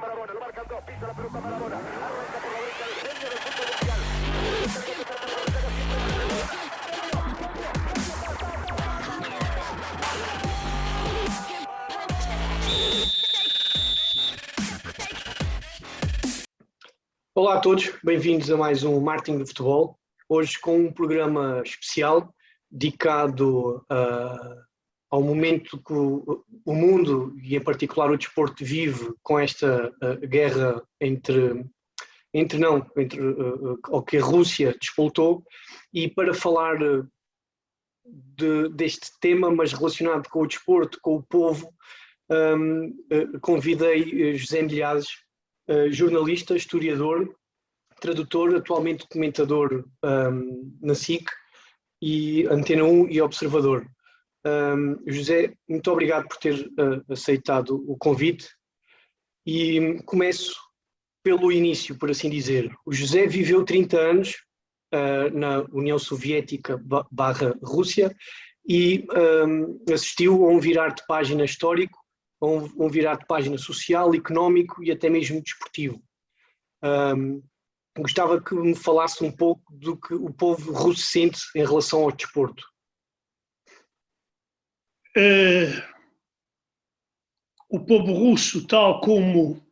Marabona, lo marcan dos, pisa la pelota Marabona, arranca por la derecha el genio del fútbol mundial. Olá a todos, bem-vindos a mais um Marketing do Futebol. Hoje com um programa especial dedicado ao momento que o mundo, e em particular o desporto, vive com esta guerra entre o que a Rússia despoltou. E para falar deste tema, mas relacionado com o desporto, com o povo, convidei José Milhazes, jornalista, historiador, tradutor, atualmente comentador na SIC e Antena 1 e Observador. José, muito obrigado por ter aceitado o convite e começo pelo início, por assim dizer. O José viveu 30 anos na União Soviética / Rússia e assistiu a um virar de página histórico, a um virar de página social, económico e até mesmo desportivo. Gostava que me falasse um pouco do que o povo russo sente em relação ao desporto. O povo russo, tal como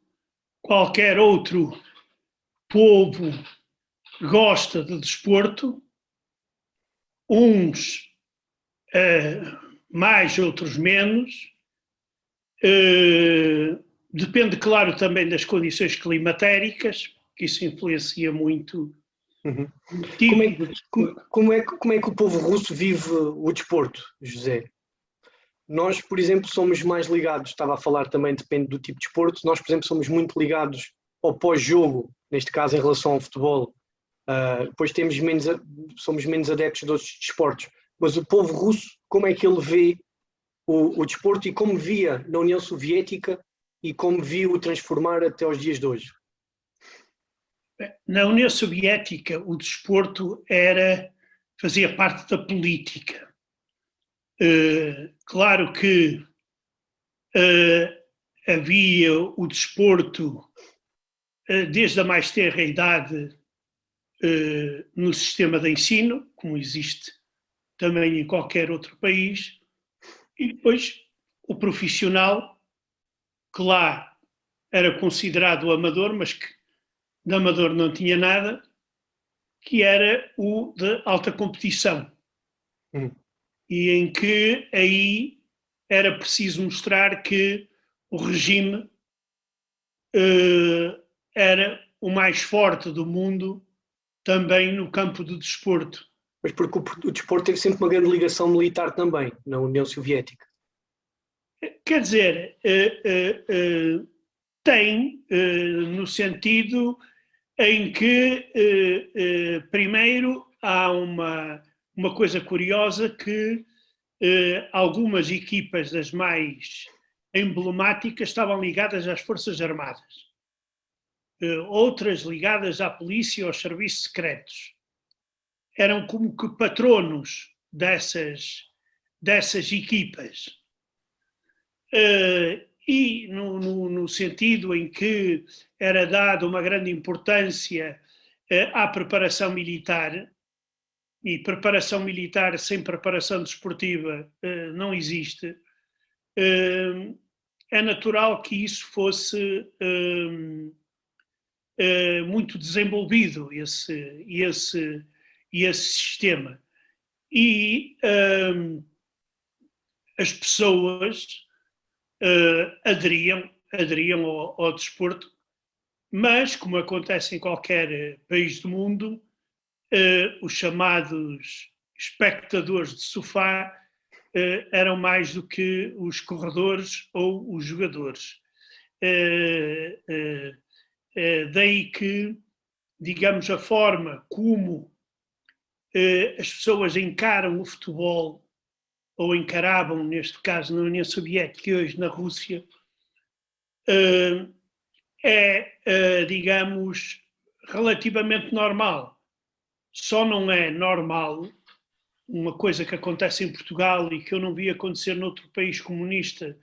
qualquer outro povo, gosta de desporto, uns mais, outros menos. Depende, claro, também das condições climatéricas, que isso influencia muito. Uhum. Como é que o povo russo vive o desporto, José? Nós, por exemplo, somos mais ligados, estava a falar também, depende do tipo de desporto, nós, por exemplo, somos muito ligados ao pós-jogo, neste caso em relação ao futebol. Depois somos menos adeptos de outros desportos. Mas o povo russo, como é que ele vê o desporto e como via na União Soviética e como viu o transformar até aos dias de hoje? Na União Soviética, o desporto fazia parte da política. Claro que havia o desporto desde a mais tenra idade no sistema de ensino, como existe também em qualquer outro país, e depois o profissional, que lá era considerado amador, mas que de amador não tinha nada, que era o de alta competição. E em que aí era preciso mostrar que o regime era o mais forte do mundo também no campo do desporto. Mas porque o desporto teve sempre uma grande ligação militar também, na União Soviética. Quer dizer, tem, no sentido em que, primeiro, há uma coisa curiosa que algumas equipas das mais emblemáticas estavam ligadas às Forças Armadas, outras ligadas à polícia e aos serviços secretos. Eram como que patronos dessas equipas. E no sentido em que era dada uma grande importância à preparação militar, e preparação militar sem preparação desportiva não existe, é natural que isso fosse muito desenvolvido, esse sistema. E as pessoas aderiam ao desporto, mas, como acontece em qualquer país do mundo, os chamados espectadores de sofá eram mais do que os corredores ou os jogadores. Daí que, digamos, a forma como as pessoas encaram o futebol, ou encaravam, neste caso, na União Soviética e hoje na Rússia, digamos, relativamente normal. Só não é normal uma coisa que acontece em Portugal e que eu não vi acontecer noutro país comunista,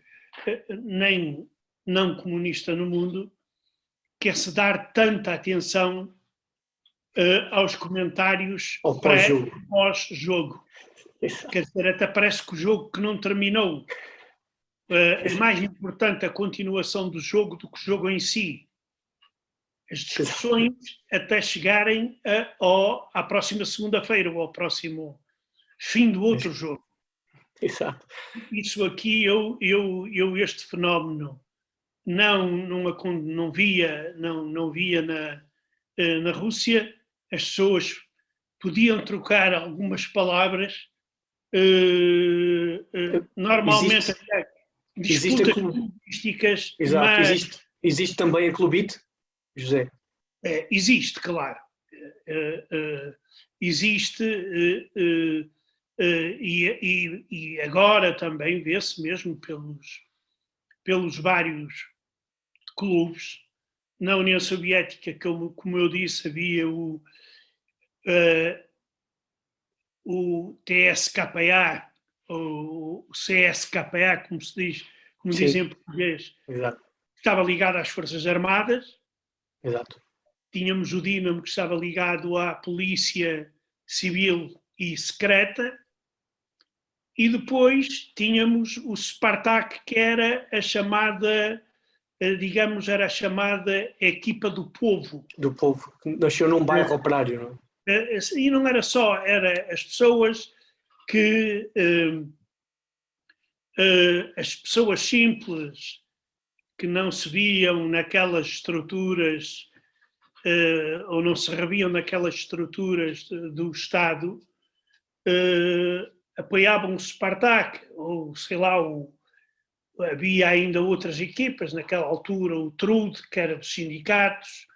nem não comunista no mundo, quer-se dar tanta atenção aos comentários Ao pós-jogo. pós-jogo. Quer dizer, até parece que o jogo que não terminou é mais importante a continuação do jogo do que o jogo em si. As discussões até chegarem à próxima segunda-feira ou ao próximo fim do outro jogo. Exato. Isso aqui, eu este fenómeno não via na Rússia. As pessoas podiam trocar algumas palavras, normalmente até disputas clubísticas. Exato, existe também a Clubite, José? Existe, claro. Existe, e agora também vê-se mesmo pelos vários clubes. Na União Soviética, como eu disse, havia o TSKA, ou o CSKA, como se diz, como dizem em português. Exato. Estava ligado às Forças Armadas. Exato. Tínhamos o Dinamo, que estava ligado à Polícia Civil e Secreta, e depois tínhamos o Spartak, que era a chamada, digamos, era a chamada equipa do povo. Do povo, que nasceu num bairro operário, não é? E não era só, era as pessoas que, as pessoas simples, que não se viam naquelas estruturas, ou não se reviam naquelas estruturas do Estado, apoiavam o Spartak, ou sei lá, havia ainda outras equipas, naquela altura o Trud, que era dos sindicatos,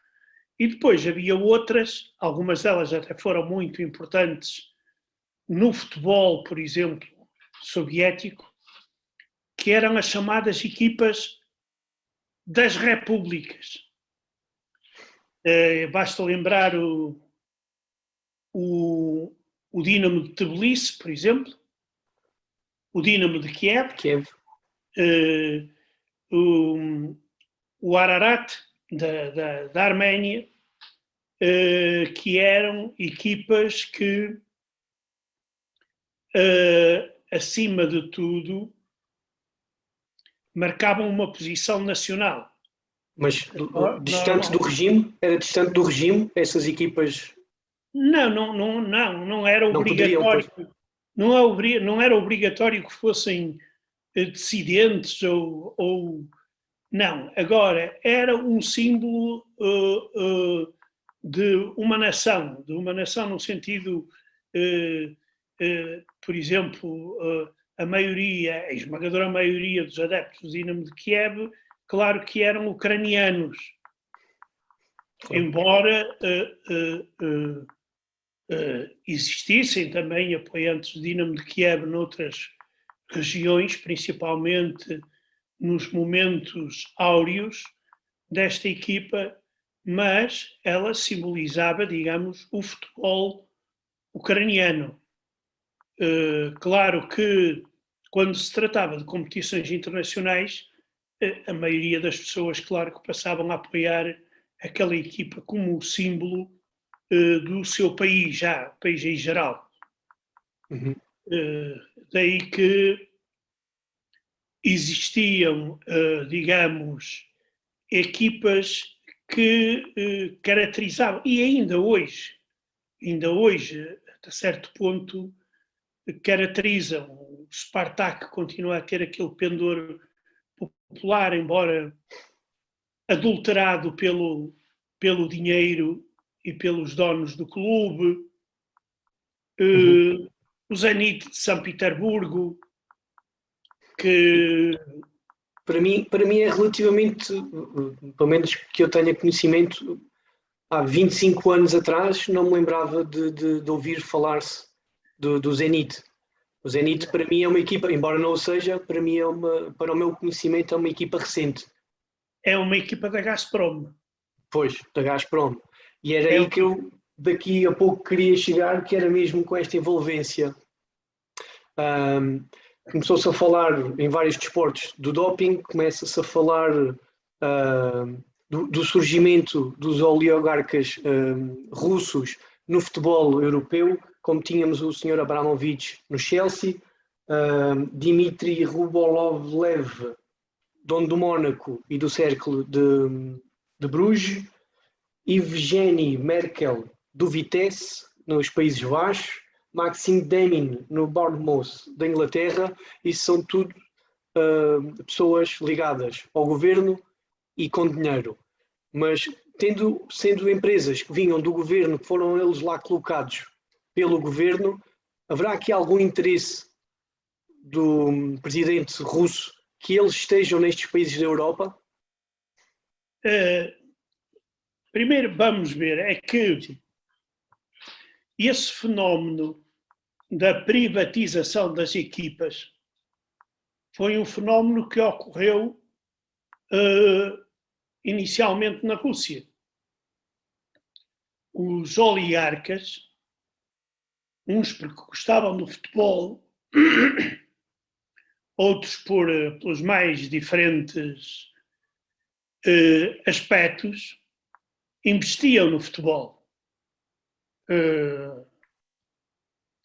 e depois havia outras, algumas delas até foram muito importantes no futebol, por exemplo, soviético, que eram as chamadas equipas das repúblicas. Basta lembrar o Dinamo de Tbilisi, por exemplo, o Dinamo de Kiev. O Ararat da Arménia, que eram equipas que, acima de tudo, marcavam uma posição nacional. Mas distante do regime? Era distante do regime, essas equipas? Não era obrigatório. Não era obrigatório que fossem dissidentes ou não. Agora, era um símbolo de uma nação no sentido, por exemplo, a esmagadora maioria dos adeptos do Dinamo de Kiev, claro que eram ucranianos, embora existissem também apoiantes do Dinamo de Kiev noutras regiões, principalmente nos momentos áureos desta equipa, mas ela simbolizava, digamos, o futebol ucraniano. Claro que, quando se tratava de competições internacionais, a maioria das pessoas, claro, que passavam a apoiar aquela equipa como símbolo do seu país, país em geral. Uhum. Daí que existiam, digamos, equipas que caracterizavam, e ainda hoje, até certo ponto, caracterizam. O Spartak continua a ter aquele pendor popular, embora adulterado pelo dinheiro e pelos donos do clube. O Zenit de São Petersburgo, que... Para mim é relativamente, pelo menos que eu tenha conhecimento, há 25 anos atrás não me lembrava de ouvir falar-se do Zenit. O Zenit para mim é uma equipa, embora não o seja, para mim para o meu conhecimento é uma equipa recente. É uma equipa da Gazprom. Pois, da Gazprom. E era aí que eu daqui a pouco queria chegar, que era mesmo com esta envolvência. Começou-se a falar em vários desportos do doping, começa-se a falar do surgimento dos oligarcas russos no futebol europeu, como tínhamos o Sr. Abramovich no Chelsea, Dmitry Rubolovlev, dono do Mónaco e do Cercle de Bruges, Evgeny Merkel, do Vitesse, nos Países Baixos, Maxime Demin, no Bournemouth, da Inglaterra. Isso são tudo pessoas ligadas ao governo e com dinheiro. Mas sendo empresas que vinham do governo, que foram eles lá colocados pelo governo, haverá aqui algum interesse do presidente russo que eles estejam nestes países da Europa? Primeiro vamos ver, é que esse fenómeno da privatização das equipas foi um fenómeno que ocorreu inicialmente na Rússia. Os oligarcas, uns porque gostavam do futebol, outros pelos mais diferentes aspectos, investiam no futebol.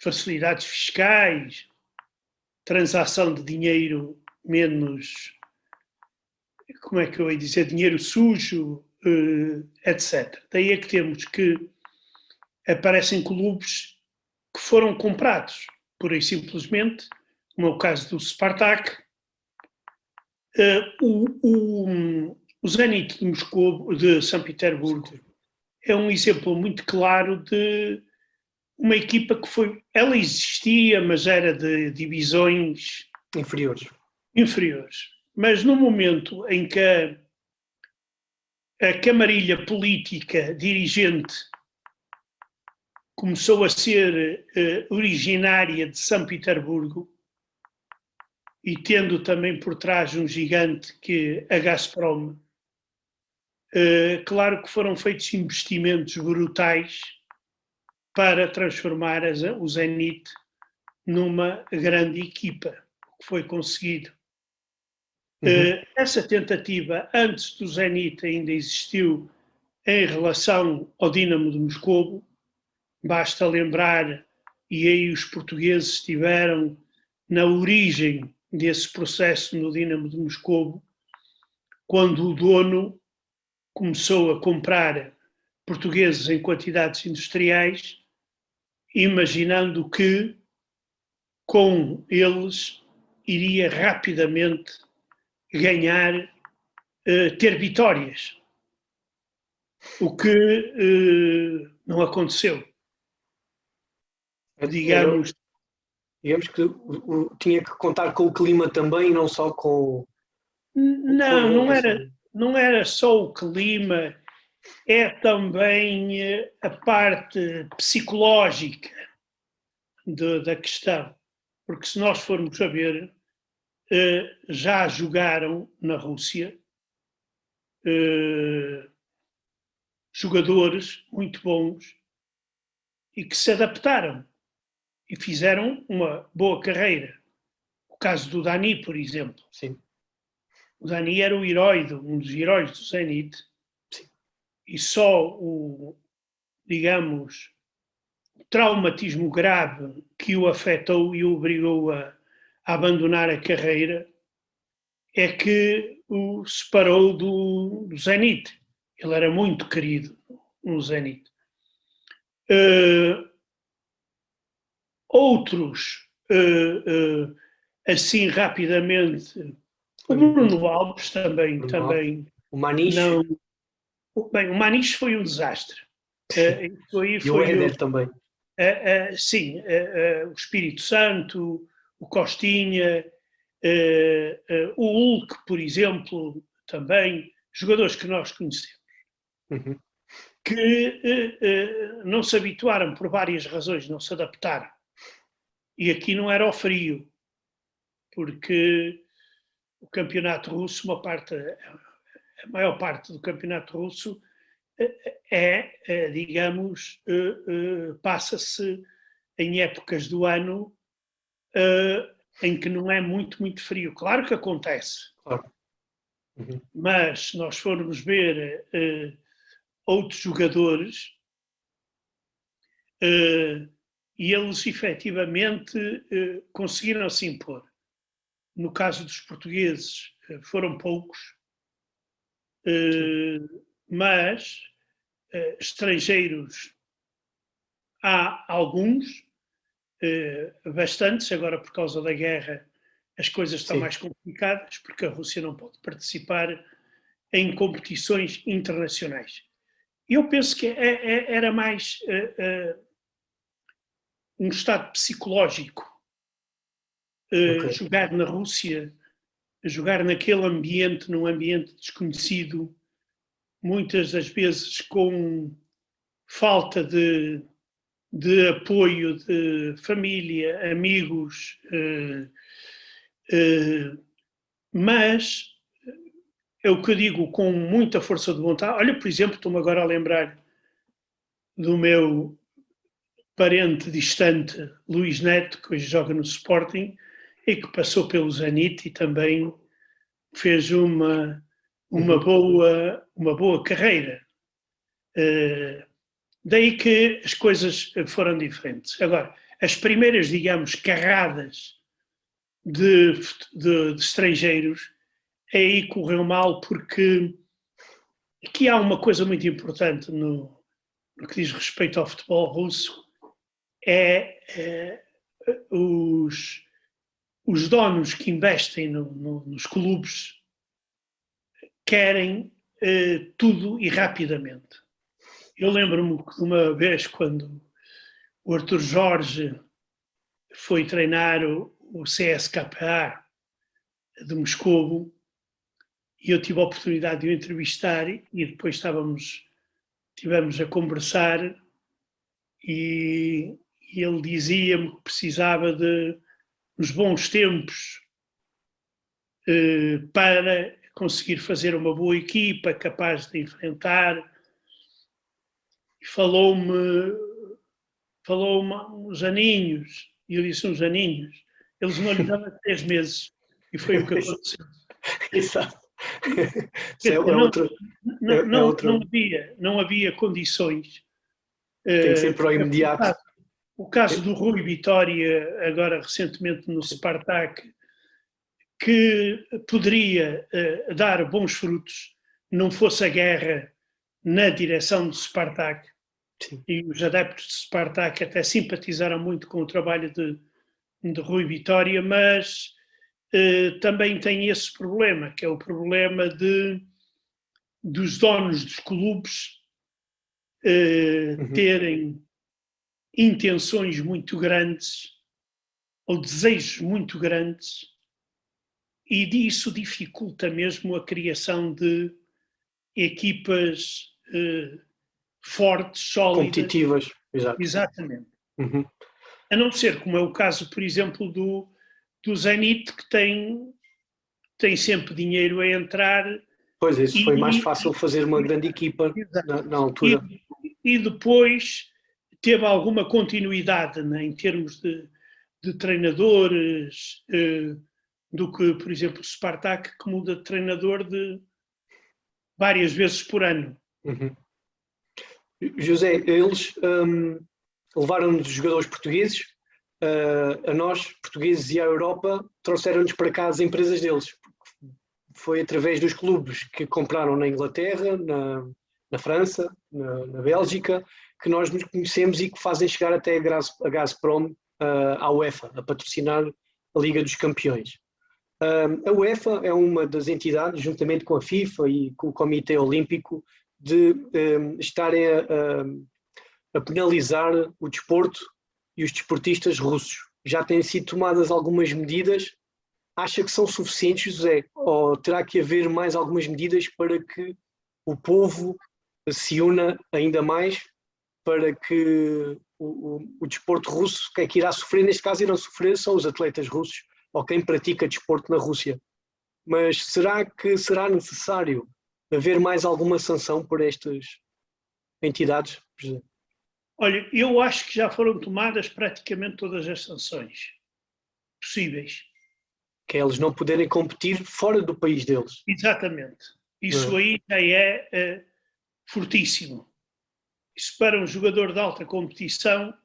Facilidades fiscais, transação de dinheiro menos, como é que eu ia dizer, dinheiro sujo, etc. Daí é que temos que aparecem clubes que foram comprados, pura e simplesmente, como é o caso do Spartak. O Zenit de Moscou, de São Petersburgo, é um exemplo muito claro de uma equipa que ela existia, mas era de divisões inferiores. Mas no momento em que a camarilha política dirigente começou a ser originária de São Petersburgo, e tendo também por trás um gigante que a Gazprom, claro que foram feitos investimentos brutais para transformar o Zenit numa grande equipa, o que foi conseguido. Essa tentativa, antes do Zenit, ainda existiu em relação ao Dinamo de Moscovo. Basta lembrar, e aí os portugueses estiveram na origem desse processo no Dinamo de Moscovo, quando o dono começou a comprar portugueses em quantidades industriais, imaginando que com eles iria rapidamente ganhar, ter vitórias, o que não aconteceu. Digamos que tinha que contar com o clima também, não só com... Não era só o clima, é também a parte psicológica da questão. Porque se nós formos a ver, já jogaram na Rússia jogadores muito bons e que se adaptaram e fizeram uma boa carreira. O caso do Dani, por exemplo. Sim. O Dani era um dos heróis do Zenit. Sim. E só o traumatismo grave que o afetou e o obrigou a abandonar a carreira é que o separou do Zenit. Ele era muito querido no Zenit. Outros, assim rapidamente, o Bruno Alves também. O Maniche. Não. Bem, o Maniche foi um desastre. E o Éder também. Sim, o Espírito Santo, o Costinha, o Hulk, por exemplo, também, jogadores que nós conhecemos, que não se habituaram por várias razões, não se adaptaram. E aqui não era o frio, porque o campeonato russo, a maior parte do campeonato russo digamos, passa-se em épocas do ano em que não é muito, muito frio. Claro que acontece. Claro. Mas se nós formos ver outros jogadores, e eles efetivamente conseguiram se impor. No caso dos portugueses, foram poucos, mas estrangeiros há alguns, bastantes. Agora, por causa da guerra, as coisas estão mais complicadas, porque a Rússia não pode participar em competições internacionais. Eu penso que era mais um estado psicológico, jogar na Rússia, jogar naquele ambiente, num ambiente desconhecido, muitas das vezes com falta de apoio de família, amigos, mas é o que eu digo, com muita força de vontade. Olha, por exemplo, estou-me agora a lembrar do meu parente distante, Luís Neto, que hoje joga no Sporting e que passou pelo Zenit e também fez uma boa carreira. Daí que as coisas foram diferentes. Agora, as primeiras, digamos, carradas de estrangeiros, aí correu mal, porque aqui há uma coisa muito importante no que diz respeito ao futebol russo, os donos que investem nos clubes querem tudo e rapidamente. Eu lembro-me de uma vez quando o Arthur Jorge foi treinar o CSKA de Moscovo e eu tive a oportunidade de o entrevistar e depois tivemos a conversar e ele dizia-me que precisava nos bons tempos para conseguir fazer uma boa equipa capaz de enfrentar. Falou-me uns aninhos, e eu disse uns aninhos. Eles não lhe davam 3 meses, e foi o que aconteceu. Exato. Não havia condições. Tem que ser para o imediato. O caso do Rui Vitória, agora recentemente no Spartak, que poderia dar bons frutos, não fosse a guerra na direção do Spartak. Sim. E os adeptos de Spartak até simpatizaram muito com o trabalho de Rui Vitória, mas também tem esse problema, que é o problema dos donos dos clubes terem intenções muito grandes ou desejos muito grandes, e disso dificulta mesmo a criação de equipas fortes, sólidas. Competitivas, exato. Exatamente. A não ser como é o caso, por exemplo, do Zenit, que tem sempre dinheiro a entrar. Pois, isso foi mais fácil fazer uma grande equipa na altura. E depois teve alguma continuidade, né, em termos de treinadores, do que, por exemplo, o Spartak, que muda de treinador várias vezes por ano. José, eles levaram-nos os jogadores portugueses, a nós, portugueses, e à Europa, trouxeram-nos para cá as empresas deles. Foi através dos clubes que compraram na Inglaterra, na França, na Bélgica, que nós nos conhecemos e que fazem chegar até a Gazprom, à UEFA, a patrocinar a Liga dos Campeões. A UEFA é uma das entidades, juntamente com a FIFA e com o Comitê Olímpico, de estarem a penalizar o desporto e os desportistas russos. Já têm sido tomadas algumas medidas. Acha que são suficientes, José? Ou terá que haver mais algumas medidas para que o povo se una ainda mais, para que o desporto russo, quem é que irá sofrer, neste caso irão sofrer são os atletas russos ou quem pratica desporto na Rússia. Mas será que será necessário haver mais alguma sanção por estas entidades, José? Olha, eu acho que já foram tomadas praticamente todas as sanções possíveis. Que é eles não poderem competir fora do país deles. Exatamente. Isso aí já é fortíssimo. Isso para um jogador de alta competição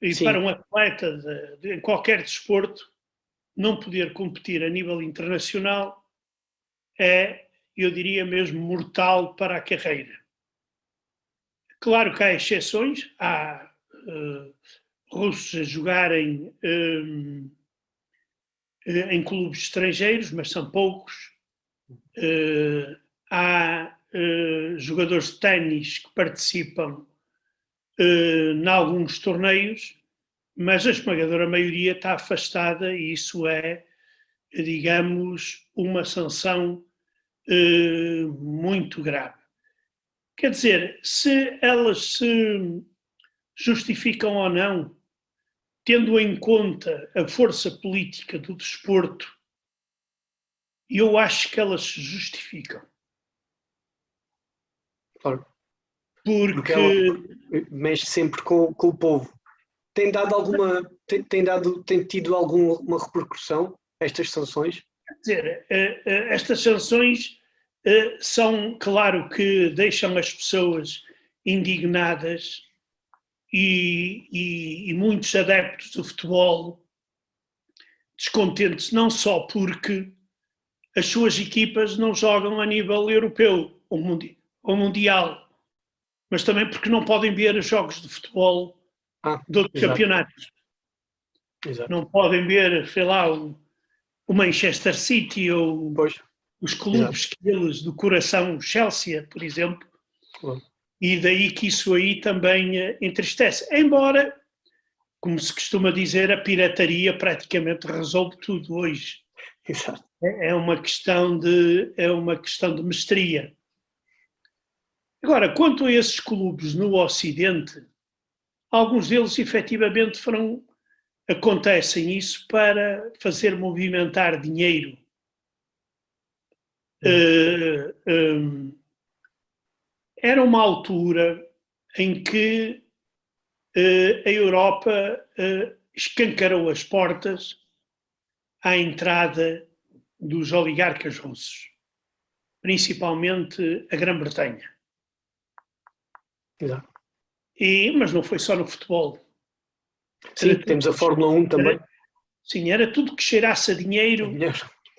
e Sim. para um atleta de qualquer desporto, não poder competir a nível internacional é, eu diria mesmo, mortal para a carreira. Claro que há exceções, há russos a jogarem em clubes estrangeiros, mas são poucos. Há jogadores de ténis que participam em alguns torneios, mas a esmagadora maioria está afastada e isso é, digamos, uma sanção muito grave. Quer dizer, se elas se justificam ou não, tendo em conta a força política do desporto, eu acho que elas se justificam. Claro. Porque ela Porque mexe sempre com o povo. Tem dado tem tido alguma repercussão estas sanções? quer dizer, estas sanções são, claro, que deixam as pessoas indignadas e muitos adeptos do futebol descontentes, não só porque as suas equipas não jogam a nível europeu ou mundial, mas também porque não podem ver os jogos de futebol de outros exato. campeonatos. Exato. Não podem ver, sei lá, o Manchester City ou Pois. os clubes deles do coração, Chelsea, por exemplo, e daí que isso aí também entristece. Embora, como se costuma dizer, a pirataria praticamente resolve tudo hoje. Exato. É uma questão de mestria. Agora, quanto a esses clubes no Ocidente, alguns deles efetivamente acontecem isso para fazer movimentar dinheiro. Era uma altura em que a Europa escancarou as portas à entrada dos oligarcas russos, principalmente a Grã-Bretanha. Exato. Mas não foi só no futebol. Sim, temos a Fórmula 1 também. Sim, era tudo que cheirasse a dinheiro.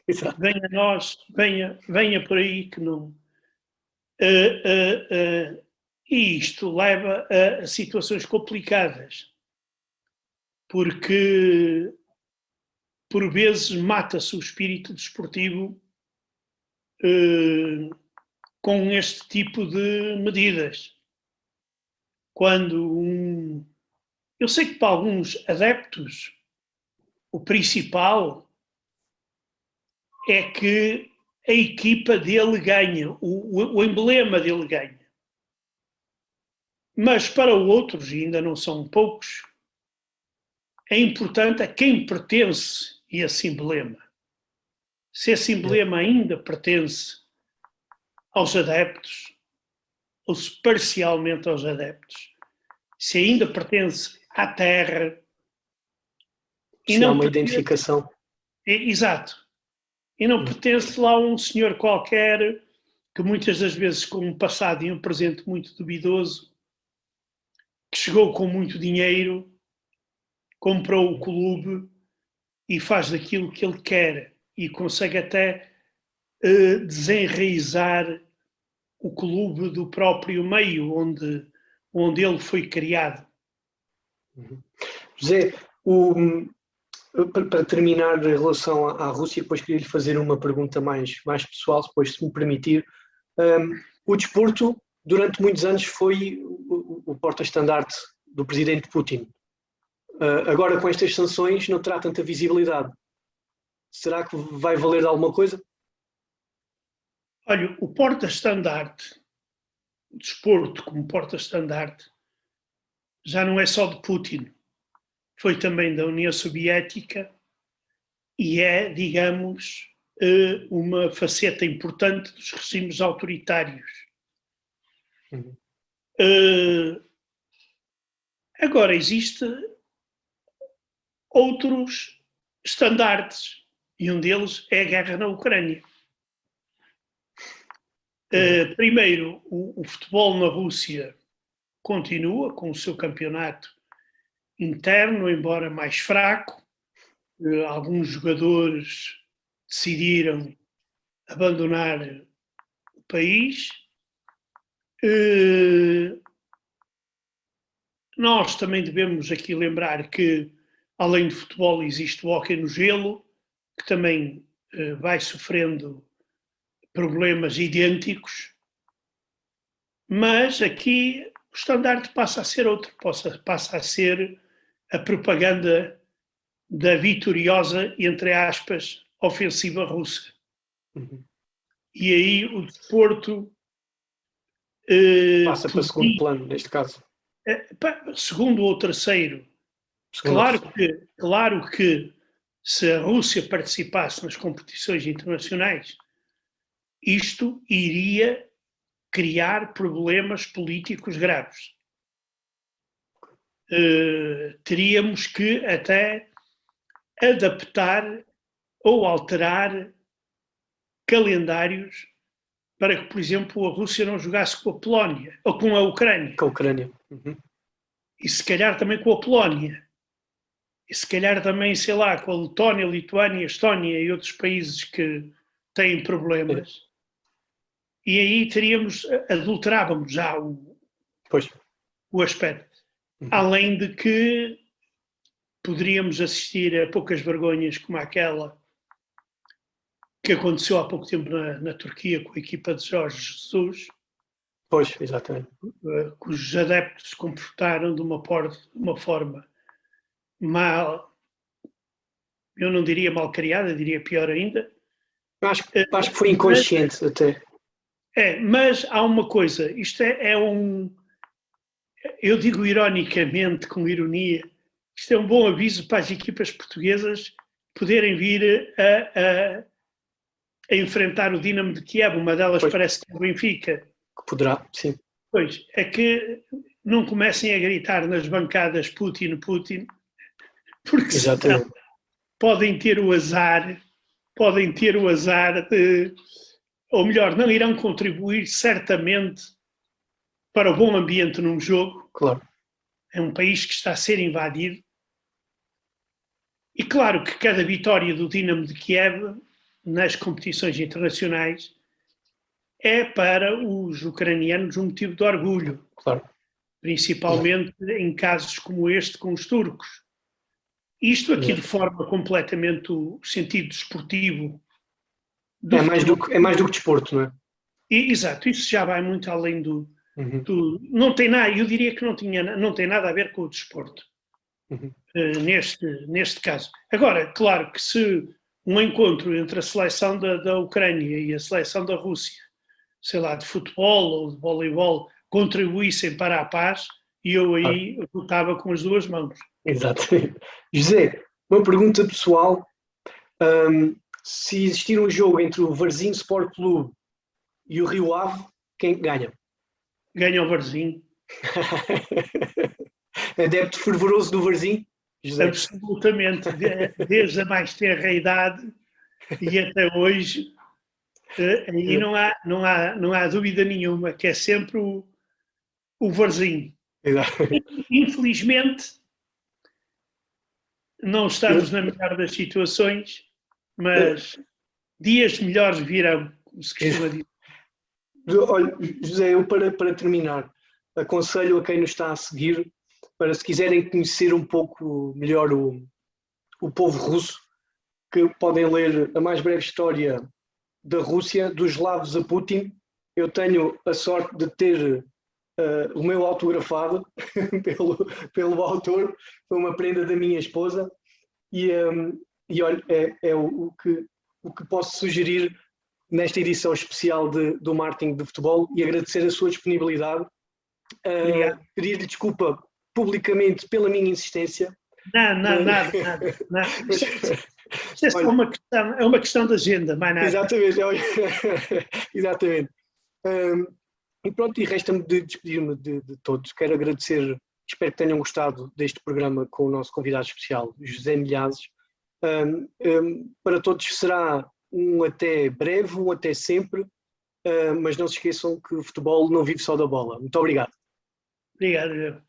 Exato. Venha a nós, venha por aí que não. E isto leva a situações complicadas, porque por vezes mata-se o espírito desportivo com este tipo de medidas. Eu sei que para alguns adeptos o principal é que a equipa dele ganha, o emblema dele ganha. Mas para outros, e ainda não são poucos, é importante a quem pertence esse emblema. Se esse emblema ainda pertence aos adeptos, ou se parcialmente aos adeptos, se ainda pertence à terra, e não há uma identificação. Exato. E não pertence lá a um senhor qualquer que muitas das vezes com um passado e um presente muito duvidoso, que chegou com muito dinheiro, comprou o clube e faz daquilo que ele quer e consegue até desenraizar o clube do próprio meio onde ele foi criado. José, para terminar em relação à Rússia, depois queria lhe fazer uma pergunta mais pessoal, depois se me permitir. O desporto, durante muitos anos, foi o porta-estandarte do presidente Putin. Agora, com estas sanções, não terá tanta visibilidade. Será que vai valer de alguma coisa? Olha, o porta-estandarte, o desporto como porta-estandarte, já não é só de Putin. Foi também da União Soviética e é, digamos, uma faceta importante dos regimes autoritários. Agora, existem outros estandartes E um deles é a guerra na Ucrânia. Primeiro, o futebol na Rússia continua com o seu campeonato interno, embora mais fraco. Alguns jogadores decidiram abandonar o país. Nós também devemos aqui lembrar que, além de futebol, existe o hóquei no gelo, que também vai sofrendo problemas idênticos, mas aqui o estandarte passa a ser outro, passa a ser a propaganda da vitoriosa, entre aspas, ofensiva russa. E aí o desporto passa para segundo plano, neste caso. Segundo ou terceiro. Claro que se a Rússia participasse nas competições internacionais, isto iria criar problemas políticos graves. Teríamos que até adaptar ou alterar calendários para que, por exemplo, a Rússia não jogasse com a Polónia ou com a Ucrânia. Com a Ucrânia. E se calhar também com a Polónia. E se calhar também, sei lá, com a Letónia, Lituânia, Estónia e outros países que têm problemas. E aí adulterávamos já o aspecto. Além de que poderíamos assistir a poucas vergonhas como aquela que aconteceu há pouco tempo na Turquia com a equipa de Jorge Jesus. Pois, exatamente. Cujos adeptos se comportaram de uma forma mal, eu não diria mal criada, diria pior ainda. Acho que foi inconsciente até. Mas há uma coisa, isto eu digo ironicamente, com ironia, isto é um bom aviso para as equipas portuguesas poderem vir a enfrentar o Dinamo de Kiev. Uma delas parece que é o Benfica. Que poderá, sim. Pois, é que não comecem a gritar nas bancadas Putin, Putin, porque senão podem ter o azar de, ou melhor, não irão contribuir certamente para o bom ambiente num jogo. Claro. É um país que está a ser invadido. E claro que cada vitória do Dinamo de Kiev nas competições internacionais é para os ucranianos um motivo de orgulho. Claro. Principalmente em casos como este com os turcos. Isto aqui de forma completamente o sentido desportivo. É mais do que desporto, não é? Exato, isso já vai muito além do não tem nada, eu diria que não tem nada a ver com o desporto. Neste caso. Agora, claro que se um encontro entre a seleção da Ucrânia e a seleção da Rússia, sei lá, de futebol ou de voleibol, contribuíssem para a paz, e eu aí votava com as duas mãos. Exatamente. José, uma pergunta pessoal. Se existir um jogo entre o Varzim Sport Clube e o Rio Ave, quem ganha? Ganha o Varzim. Adepto fervoroso do Varzim, José? Absolutamente. Desde a mais tenra idade e até hoje, aí não há dúvida nenhuma que é sempre o Varzim. Infelizmente, não estamos na melhor das situações, mas dias melhores virão, como se costuma dizer. Olha, José, eu para terminar, aconselho a quem nos está a seguir, para se quiserem conhecer um pouco melhor o povo russo, que podem ler A Mais Breve História da Rússia, dos Slavos a Putin. Eu tenho a sorte de ter o meu autografado pelo autor, foi uma prenda da minha esposa, e olha, é o que posso sugerir nesta edição especial do Marketing de Futebol, e agradecer a sua disponibilidade. Pedir-lhe desculpa publicamente pela minha insistência. Nada. Isto é só uma questão de agenda, mais nada. Exatamente. E pronto, e resta-me de despedir-me de todos. Quero agradecer, espero que tenham gostado deste programa com o nosso convidado especial, José Milhazes. Para todos será um até breve, um até sempre, mas não se esqueçam que o futebol não vive só da bola. Muito obrigado. Obrigado.